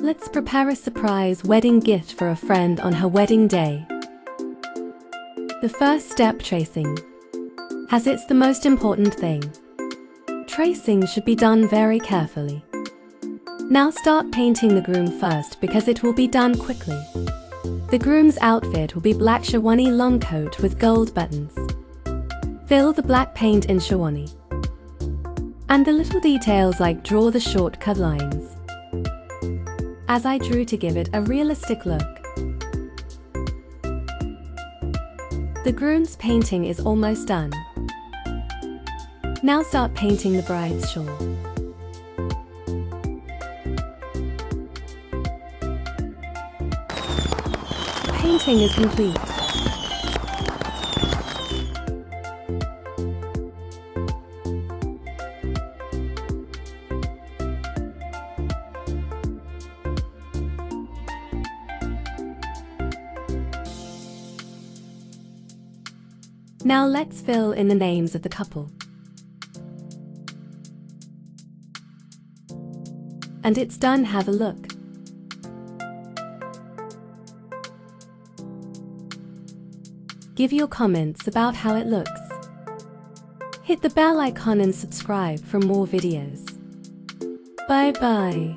Let's prepare a surprise wedding gift for a friend on her wedding day. The first step, tracing, as it's the most important thing. Tracing should be done very carefully. Now start painting the groom first because it will be done quickly. The groom's outfit will be black sherwani long coat with gold buttons. Fill the black paint in sherwani. And the little details like draw the short cut lines, as I drew to give it a realistic look. The groom's painting is almost done. Now start painting the bride's shawl. Painting is complete. Now let's fill in the names of the couple. And it's done, have a look. Give your comments about how it looks. Hit the bell icon and subscribe for more videos. Bye bye.